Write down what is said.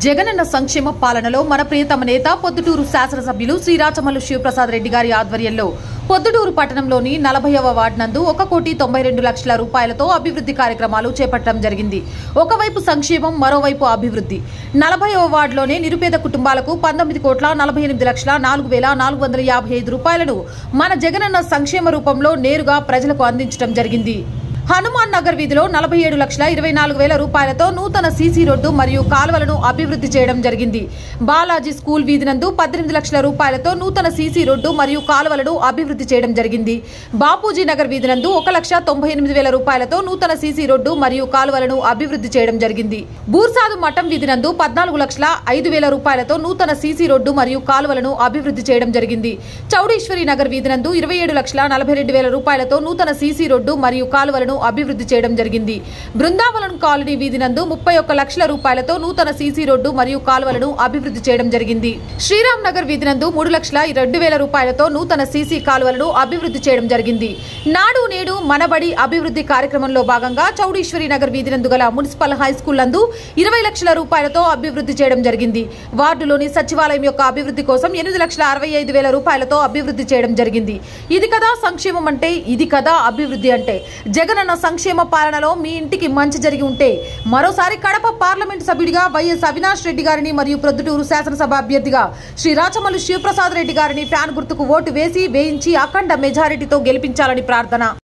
జగనన్న సంక్షేమ పాలనలో మన ప్రియతమ నేత పొద్దుటూరు శాసనసభ్యులు శ్రీ రాచమల్లు శివప్రసాద్ రెడ్డి గారి ఆధ్వర్యంలో పొద్దుటూరు పట్టణంలోని 40వ వార్డు నందు 1,92,00,000 రూపాయలతో అభివృద్ధి కార్యక్రమాలు చేపట్టడం జరిగింది. ఒకవైపు సంక్షేమం, మరోవైపు అభివృద్ధి. 40వ వార్డులోనే నిరుపేద కుటుంబాలకు 19,48,04,455 రూపాయలను మన జగనన్న సంక్షేమ రూపంలో నేరుగా ప్రజలకు అందించడం జరిగింది. హనుమాన్ నగర్ వీధిలో 47,24,000 రూపాయలతో నూతన సీసీ రోడ్డు మరియు కాలువలను అభివృద్ధి చేయడం జరిగింది. బాలాజీ స్కూల్ వీధి నందు 18 లక్షల రూపాయలతో నూతన సీసీ రోడ్డు మరియు కాలువలను అభివృద్ధి చేయడం జరిగింది. బాపూజీ నగర్ వీధి నందు 1,98,000 రూపాయలతో నూతన సీసీ రోడ్డు మరియు కాలువలను అభివృద్ధి చేయడం జరిగింది. బూర్సాదు మఠం వీధి నందు 14,05,000 రూపాయలతో నూతన సీసీ రోడ్డు మరియు కాలువలను అభివృద్ధి చేయడం జరిగింది. చౌడేశ్వరి నగర్ వీధి నందు 27,42,000 రూపాయలతో నూతన సీసీ రోడ్డు మరియు కాలువలను అభివృద్ధి చేయడం జరిగింది. బృందావనం కాలనీ వీధి నందు 31 లక్షల రూపాయలతో నూతన సీసీ రోడ్డు మరియు కాలువలను అభివృద్ధి చేయడం జరిగింది. శ్రీరామ్ నగర్ వీధి నందు 3,02,000 రూపాయలతో నూతన సీసీ కాలువలను అభివృద్ధి చేయడం జరిగింది. నాడు నేడు మనబడి అభివృద్ధి కార్యక్రమంలో భాగంగా చౌడేశ్వరి నగర్ వీధి నందు గల మున్సిపల్ హై స్కూల్ నందు 20 లక్షల రూపాయలతో అభివృద్ధి చేయడం జరిగింది. వార్డులోని సచివాలయం యొక్క అభివృద్ధి కోసం 8,65,000 రూపాయలతో అభివృద్ధి చేయడం జరిగింది. ఇది కదా సంక్షేమం అంటే, ఇది కదా అభివృద్ధి అంటే. జగనన్న సంక్షేమ పాలనలో మీ ఇంటికి మంచి జరిగి ఉంటే మరోసారి కడప పార్లమెంట్ సభ్యుడిగా వైఎస్ అవినాష్ రెడ్డి గారిని మరియు ప్రొద్దుటూరు శాసనసభ అభ్యర్థిగా శ్రీ రాచమల్లు శివప్రసాద్ రెడ్డి గారిని ఫ్యాన్ గుర్తుకు ఓటు వేయించి అఖండ మెజారిటీతో గెలిపించాలని ప్రార్థన.